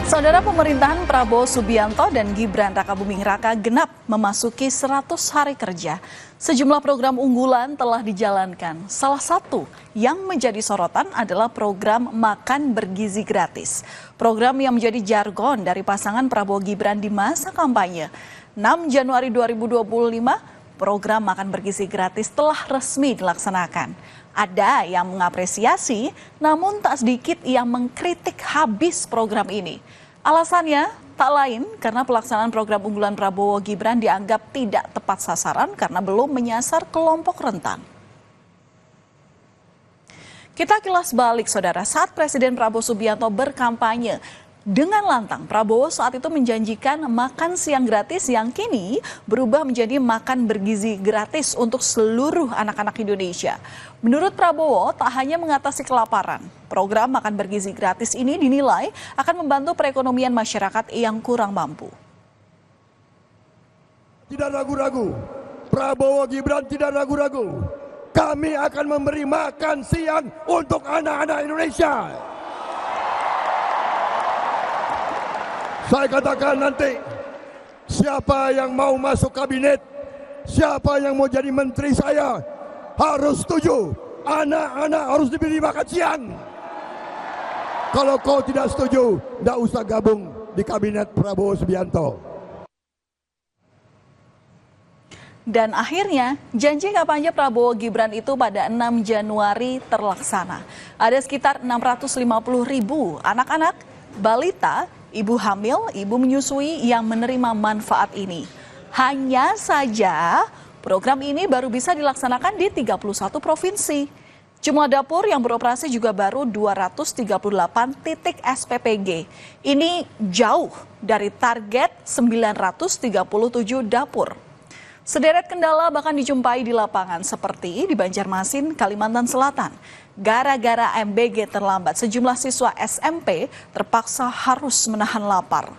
Saudara, pemerintahan Prabowo Subianto dan Gibran Rakabuming Raka genap memasuki 100 hari kerja. Sejumlah program unggulan telah dijalankan. Salah satu yang menjadi sorotan adalah program Makan Bergizi Gratis. Program yang menjadi jargon dari pasangan Prabowo Gibran di masa kampanye. 6 Januari 2025, program Makan Bergizi Gratis telah resmi dilaksanakan. Ada yang mengapresiasi, namun tak sedikit yang mengkritik habis program ini. Alasannya tak lain karena pelaksanaan program unggulan Prabowo Gibran dianggap tidak tepat sasaran karena belum menyasar kelompok rentan. Kita kilas balik, saudara, saat Presiden Prabowo Subianto berkampanye. Dengan lantang, Prabowo saat itu menjanjikan makan siang gratis yang kini berubah menjadi makan bergizi gratis untuk seluruh anak-anak Indonesia. Menurut Prabowo, tak hanya mengatasi kelaparan, program makan bergizi gratis ini dinilai akan membantu perekonomian masyarakat yang kurang mampu. Tidak ragu-ragu, Prabowo Gibran tidak ragu-ragu. Kami akan memberi makan siang untuk anak-anak Indonesia. Saya katakan nanti, siapa yang mau masuk kabinet, siapa yang mau jadi menteri saya, harus setuju. Anak-anak harus diberi makan siang. Kalau kau tidak setuju, tidak usah gabung di kabinet Prabowo Subianto. Dan akhirnya, janji kampanye Prabowo Gibran itu pada 6 Januari terlaksana. Ada sekitar 650.000 anak-anak, balita, ibu hamil, ibu menyusui yang menerima manfaat ini. Hanya saja program ini baru bisa dilaksanakan di 31 provinsi. Jumlah dapur yang beroperasi juga baru 238 titik SPPG. Ini jauh dari target 937 dapur. Sederet kendala bahkan dijumpai di lapangan seperti di Banjarmasin, Kalimantan Selatan. Gara-gara MBG terlambat, sejumlah siswa SMP terpaksa harus menahan lapar.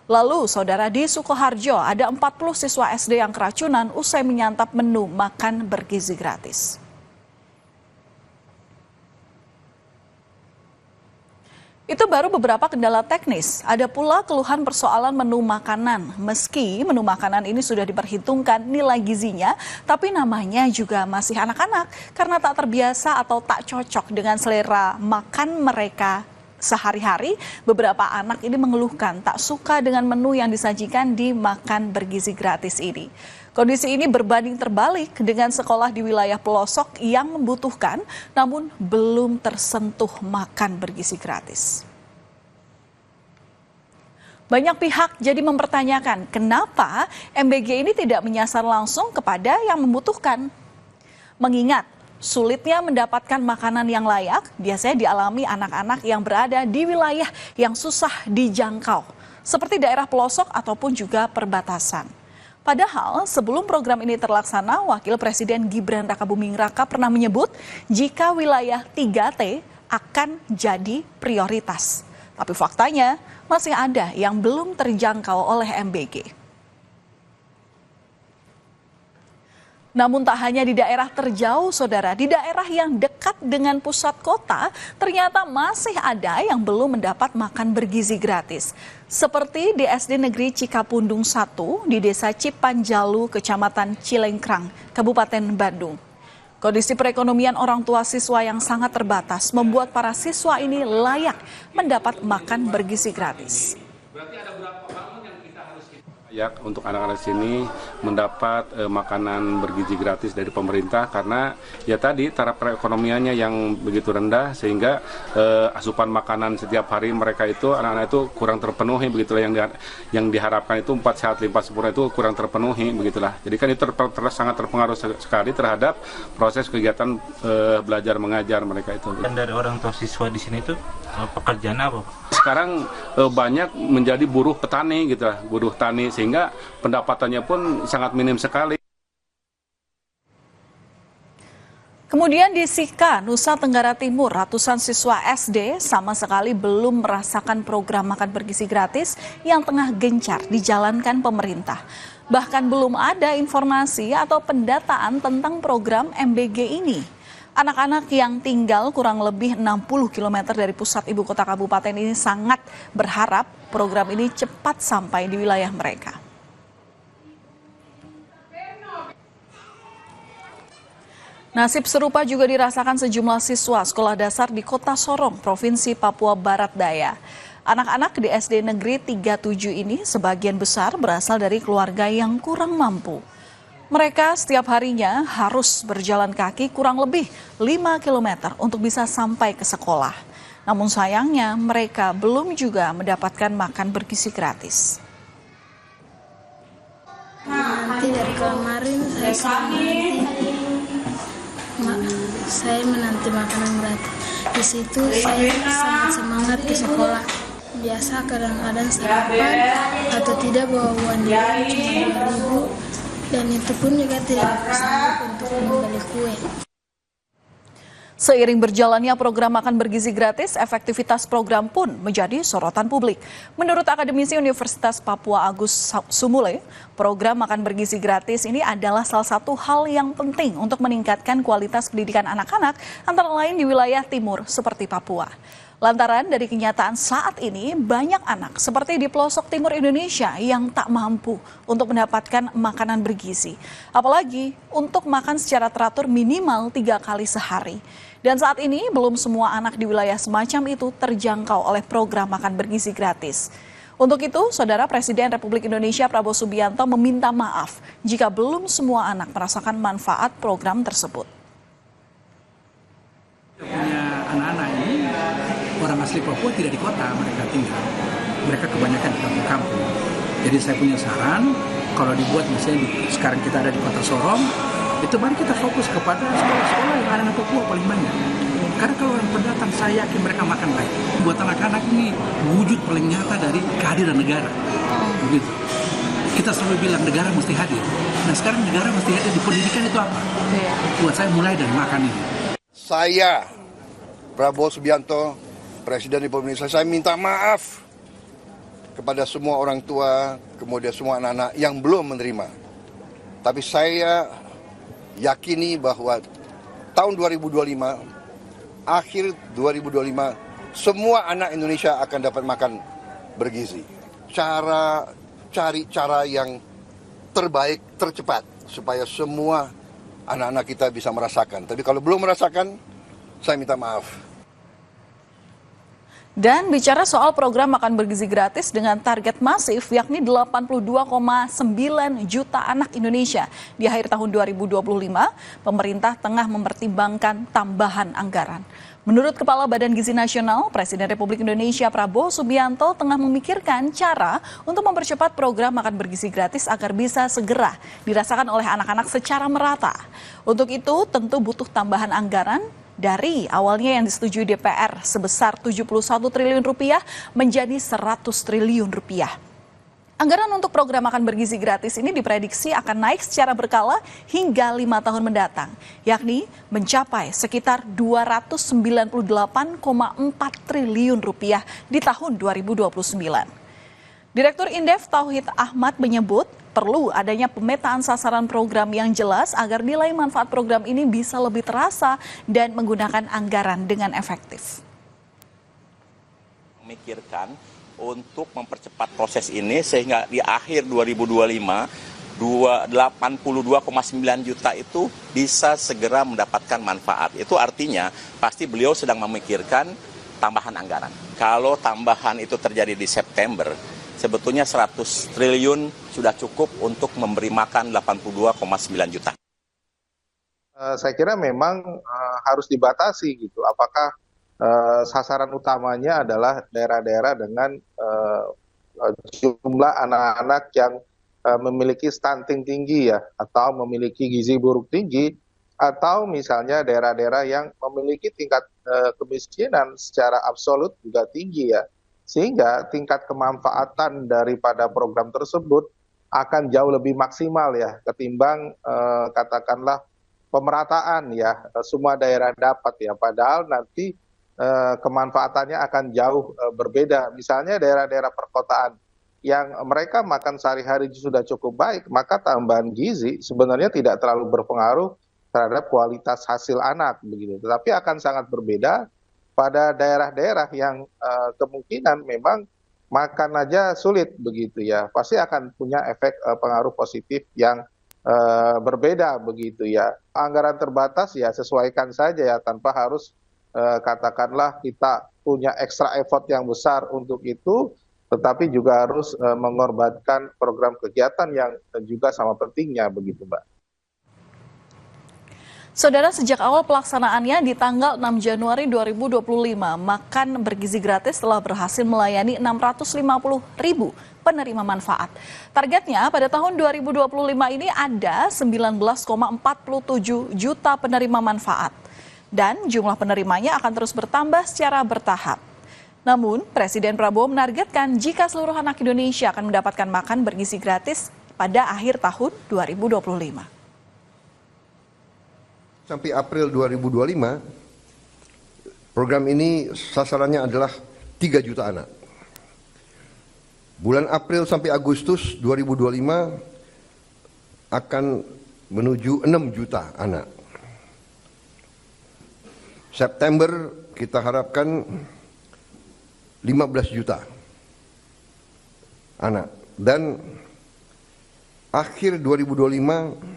Lalu, saudara, di Sukoharjo ada 40 siswa SD yang keracunan usai menyantap menu makan bergizi gratis. Itu baru beberapa kendala teknis. Ada pula keluhan persoalan menu makanan. Meski menu makanan ini sudah diperhitungkan nilai gizinya, tapi namanya juga masih anak-anak karena tak terbiasa atau tak cocok dengan selera makan mereka sehari-hari. Beberapa anak ini mengeluhkan tak suka dengan menu yang disajikan di Makan Bergizi Gratis ini. Kondisi ini berbanding terbalik dengan sekolah di wilayah pelosok yang membutuhkan namun belum tersentuh makan bergizi gratis. Banyak pihak jadi mempertanyakan kenapa MBG ini tidak menyasar langsung kepada yang membutuhkan. Mengingat sulitnya mendapatkan makanan yang layak biasanya dialami anak-anak yang berada di wilayah yang susah dijangkau, seperti daerah pelosok ataupun juga perbatasan. Padahal sebelum program ini terlaksana, Wakil Presiden Gibran Rakabuming Raka pernah menyebut jika wilayah 3T akan jadi prioritas. Tapi faktanya masih ada yang belum terjangkau oleh MBG. Namun tak hanya di daerah terjauh, saudara, di daerah yang dekat dengan pusat kota, ternyata masih ada yang belum mendapat makan bergizi gratis. Seperti di SD Negeri Cikapundung 1 di Desa Cipanjalu, Kecamatan Cilengkrang, Kabupaten Bandung. Kondisi perekonomian orang tua siswa yang sangat terbatas membuat para siswa ini layak mendapat makan bergizi gratis. Untuk anak-anak sini mendapat makanan bergizi gratis dari pemerintah karena ya tadi taraf perekonomiannya yang begitu rendah sehingga asupan makanan setiap hari mereka itu anak-anak itu kurang terpenuhi, begitulah yang diharapkan itu 4 sehat 5 sempurna itu kurang terpenuhi, begitulah. Jadi kan itu sangat terpengaruh sekali terhadap proses kegiatan belajar mengajar mereka itu. Dan dari orang tua siswa di sini itu pekerjaan apa? Sekarang banyak menjadi buruh petani gitu lah, buruh tani sehingga pendapatannya pun sangat minim sekali. Kemudian di Sika, Nusa Tenggara Timur, ratusan siswa SD sama sekali belum merasakan program makan bergizi gratis yang tengah gencar dijalankan pemerintah. Bahkan belum ada informasi atau pendataan tentang program MBG ini. Anak-anak yang tinggal kurang lebih 60 km dari pusat ibu kota kabupaten ini sangat berharap program ini cepat sampai di wilayah mereka. Nasib serupa juga dirasakan sejumlah siswa sekolah dasar di Kota Sorong, Provinsi Papua Barat Daya. Anak-anak di SD Negeri 37 ini sebagian besar berasal dari keluarga yang kurang mampu. Mereka setiap harinya harus berjalan kaki kurang lebih 5 km untuk bisa sampai ke sekolah. Namun sayangnya mereka belum juga mendapatkan makan bergizi gratis. Nanti dari kemarin saya menanti makanan gratis. Di situ saya sangat semangat ke sekolah. Biasa kadang-kadang sarapan atau tidak bawa uang cuma 2.000 dan itu pun juga tidak sanggup untuk membeli kue. Seiring berjalannya program makan bergizi gratis, efektivitas program pun menjadi sorotan publik. Menurut akademisi Universitas Papua Agus Sumule, program makan bergizi gratis ini adalah salah satu hal yang penting untuk meningkatkan kualitas pendidikan anak-anak, antara lain di wilayah timur seperti Papua. Lantaran dari kenyataan saat ini banyak anak seperti di pelosok timur Indonesia yang tak mampu untuk mendapatkan makanan bergizi. Apalagi untuk makan secara teratur minimal 3 kali sehari. Dan saat ini belum semua anak di wilayah semacam itu terjangkau oleh program makan bergizi gratis. Untuk itu, Saudara Presiden Republik Indonesia Prabowo Subianto meminta maaf jika belum semua anak merasakan manfaat program tersebut. Punya anak-anak ini orang asli Papua tidak di kota mereka tinggal, mereka kebanyakan di kampung-kampung. Jadi saya punya saran, kalau dibuat misalnya sekarang kita ada di Kota Sorong, itu mari kita fokus kepada sekolah-sekolah yang anak-anak Papua paling banyak. Karena kalau orang pendatang saya yakin mereka makan baik. Buat anak-anak ini wujud paling nyata dari kehadiran negara. Begitu. Kita selalu bilang negara mesti hadir. Nah sekarang negara mesti hadir di pendidikan itu apa? Buat saya mulai dari makan ini. Saya, Prabowo Subianto, Presiden Republik Indonesia, saya minta maaf kepada semua orang tua, kemudian semua anak-anak yang belum menerima. Tapi saya yakini bahwa tahun 2025, akhir 2025, semua anak Indonesia akan dapat makan bergizi. Cari cara yang terbaik, tercepat, supaya semua anak-anak kita bisa merasakan. Tapi kalau belum merasakan, saya minta maaf. Dan bicara soal program makan bergizi gratis dengan target masif yakni 82,9 juta anak Indonesia di akhir tahun 2025, pemerintah tengah mempertimbangkan tambahan anggaran. Menurut Kepala Badan Gizi Nasional, Presiden Republik Indonesia Prabowo Subianto tengah memikirkan cara untuk mempercepat program makan bergizi gratis agar bisa segera dirasakan oleh anak-anak secara merata. Untuk itu tentu butuh tambahan anggaran dari awalnya yang disetujui DPR sebesar 71 triliun rupiah menjadi 100 triliun rupiah. Anggaran untuk program makan bergizi gratis ini diprediksi akan naik secara berkala hingga 5 tahun mendatang, yakni mencapai sekitar 298,4 triliun rupiah di tahun 2029. Direktur Indef Tauhid Ahmad menyebut perlu adanya pemetaan sasaran program yang jelas agar nilai manfaat program ini bisa lebih terasa dan menggunakan anggaran dengan efektif. Memikirkan untuk mempercepat proses ini sehingga di akhir 2025 82,9 juta itu bisa segera mendapatkan manfaat. Itu artinya pasti beliau sedang memikirkan tambahan anggaran. Kalau tambahan itu terjadi di September, sebetulnya 100 triliun sudah cukup untuk memberi makan 82,9 juta. Saya kira memang harus dibatasi gitu. Apakah sasaran utamanya adalah daerah-daerah dengan jumlah anak-anak yang memiliki stunting tinggi ya, atau memiliki gizi buruk tinggi, atau misalnya daerah-daerah yang memiliki tingkat kemiskinan secara absolut juga tinggi ya. Sehingga tingkat kemanfaatan daripada program tersebut akan jauh lebih maksimal ya ketimbang katakanlah pemerataan ya, semua daerah dapat ya, padahal nanti kemanfaatannya akan jauh berbeda. Misalnya daerah-daerah perkotaan yang mereka makan sehari-hari sudah cukup baik, maka tambahan gizi sebenarnya tidak terlalu berpengaruh terhadap kualitas hasil anak begitu. Tetapi akan sangat berbeda pada daerah-daerah yang kemungkinan memang makan aja sulit begitu ya. Pasti akan punya efek pengaruh positif yang berbeda begitu ya. Anggaran terbatas ya sesuaikan saja ya, tanpa harus katakanlah kita punya extra effort yang besar untuk itu, tetapi juga harus mengorbankan program kegiatan yang juga sama pentingnya begitu, Mbak. Saudara, sejak awal pelaksanaannya di tanggal 6 Januari 2025, makan bergizi gratis telah berhasil melayani 650.000 penerima manfaat. Targetnya pada tahun 2025 ini ada 19,47 juta penerima manfaat. Dan jumlah penerimanya akan terus bertambah secara bertahap. Namun, Presiden Prabowo menargetkan jika seluruh anak Indonesia akan mendapatkan makan bergizi gratis pada akhir tahun 2025. Sampai April 2025, program ini sasarannya adalah 3 juta anak. Bulan April sampai Agustus 2025 akan menuju 6 juta anak. September kita harapkan 15 juta anak. Dan akhir 2025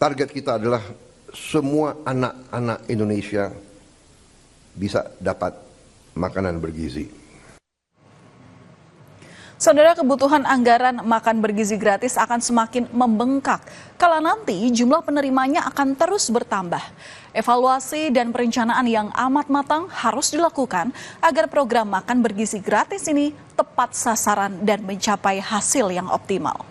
target kita adalah semua anak-anak Indonesia bisa dapat makanan bergizi. Saudara, kebutuhan anggaran makan bergizi gratis akan semakin membengkak kala nanti jumlah penerimanya akan terus bertambah. Evaluasi dan perencanaan yang amat matang harus dilakukan agar program makan bergizi gratis ini tepat sasaran dan mencapai hasil yang optimal.